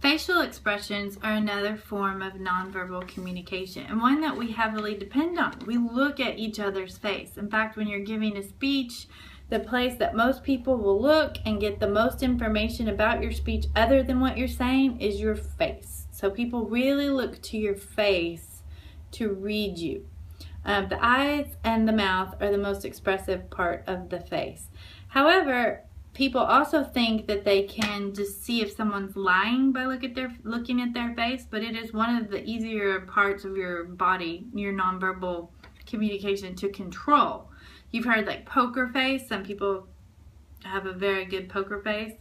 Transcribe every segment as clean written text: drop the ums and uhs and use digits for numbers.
Facial expressions are another form of nonverbal communication, and one that we heavily depend on. We look at each other's face. In fact, when you're giving a speech, the place that most people will look and get the most information about your speech other than what you're saying is your face. So people really look to your face to read you. The eyes and the mouth are the most expressive part of the face. However, people also think that they can just see if someone's lying by looking at their face, but it is one of the easier parts of your body, your nonverbal communication, to control. You've heard like poker face. Some people have a very good poker face.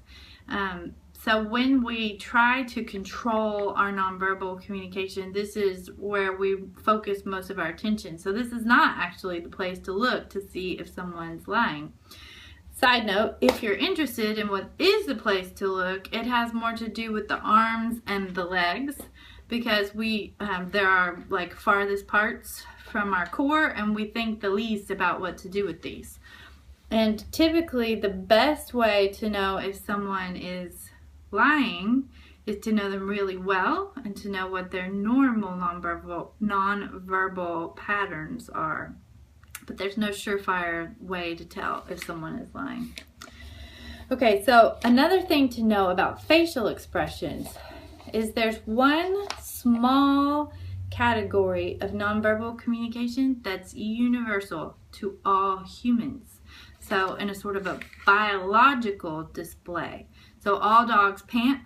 So when we try to control our nonverbal communication, this is where we focus most of our attention. So this is not actually the place to look to see if someone's lying. Side note, if you're interested in what is the place to look, it has more to do with the arms and the legs, because there are like farthest parts from our core, and we think the least about what to do with these. And typically the best way to know if someone is lying is to know them really well and to know what their normal nonverbal patterns are. But there's no surefire way to tell if someone is lying. Okay, so another thing to know about facial expressions is there's one small category of nonverbal communication that's universal to all humans. So in a sort of a biological display. So all dogs pant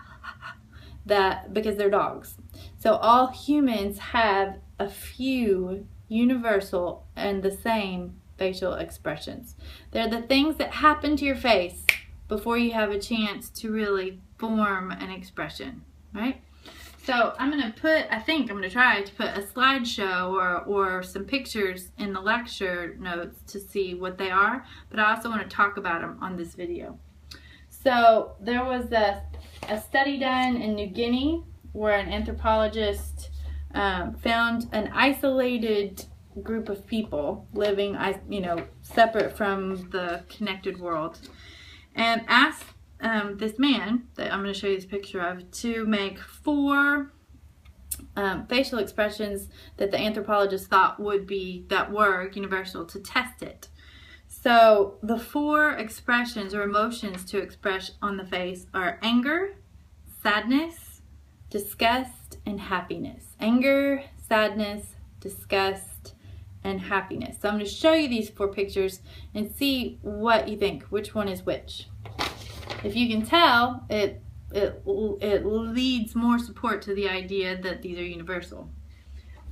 because they're dogs. So all humans have a few universal and the same facial expressions. They're the things that happen to your face before you have a chance to really form an expression, right? So I think I'm going to try to put a slideshow or some pictures in the lecture notes to see what they are, but I also want to talk about them on this video. So there was a study done in New Guinea where an anthropologist found an isolated group of people living, separate from the connected world, and asked this man that I'm going to show you this picture of to make 4 facial expressions that the anthropologist thought were universal to test it. So the 4 expressions or emotions to express on the face are anger, sadness, disgust, and happiness. Anger, sadness, disgust, and happiness. So I'm going to show you these 4 pictures and see what you think, which one is which. If you can tell, it leads more support to the idea that these are universal.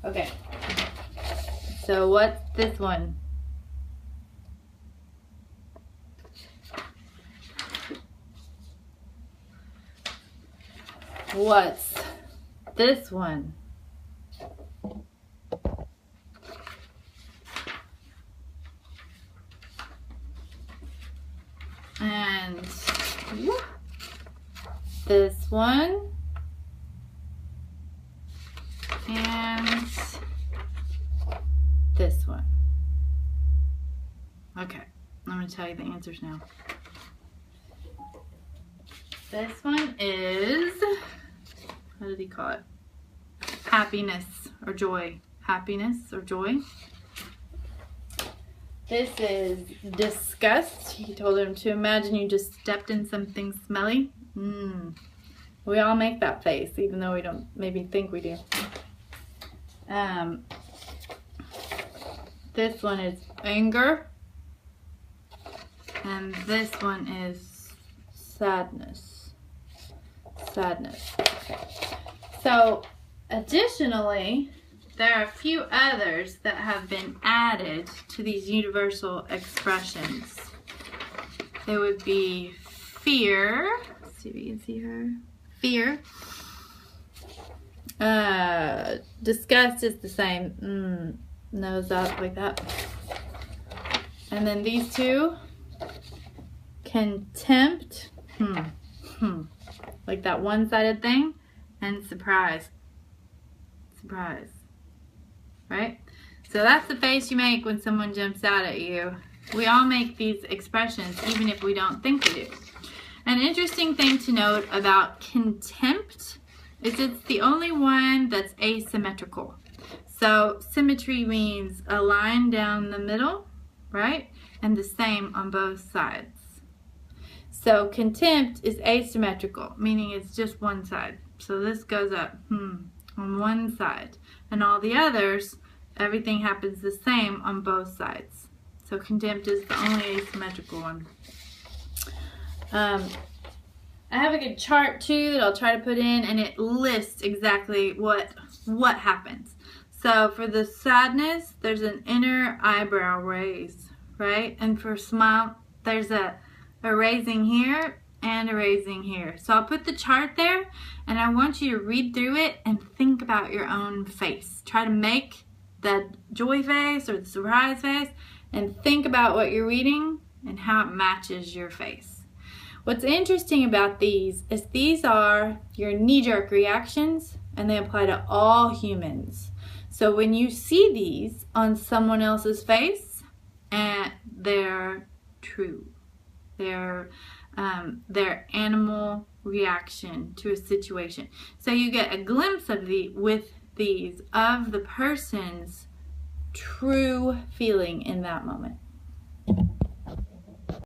Okay, so what's this one? What's this one? And this one, and this one. Okay, I'm going to tell you the answers now. This one is, what did he call it? Happiness or joy. Happiness or joy. This is disgust. He told him to imagine you just stepped in something smelly. We all make that face, even though we don't maybe think we do. This one is anger. And this one is sadness. Sadness. Okay. So, additionally, there are a few others that have been added to these universal expressions. It would be fear. Let's see if you can see her. Fear. Disgust is the same. Nose up like that. And then these 2. Contempt. Like that one-sided thing. And surprise. Surprise. Right? So that's the face you make when someone jumps out at you. We all make these expressions even if we don't think we do. An interesting thing to note about contempt is it's the only one that's asymmetrical. So symmetry means a line down the middle, right? And the same on both sides. So contempt is asymmetrical, meaning it's just one side. So this goes up on one side. And all the others, everything happens the same on both sides. So contempt is the only asymmetrical one. I have a good chart too that I'll try to put in, and it lists exactly what happens. So for the sadness, there's an inner eyebrow raise, right? And for smile, there's a raising here and a raising here. So I'll put the chart there, and I want you to read through it and think about your own face. Try to make the joy face or the surprise face and think about what you're reading and how it matches your face. What's interesting about these is these are your knee-jerk reactions, and they apply to all humans. So when you see these on someone else's face, they're true. They're their animal reaction to a situation. So you get a glimpse of the person's true feeling in that moment.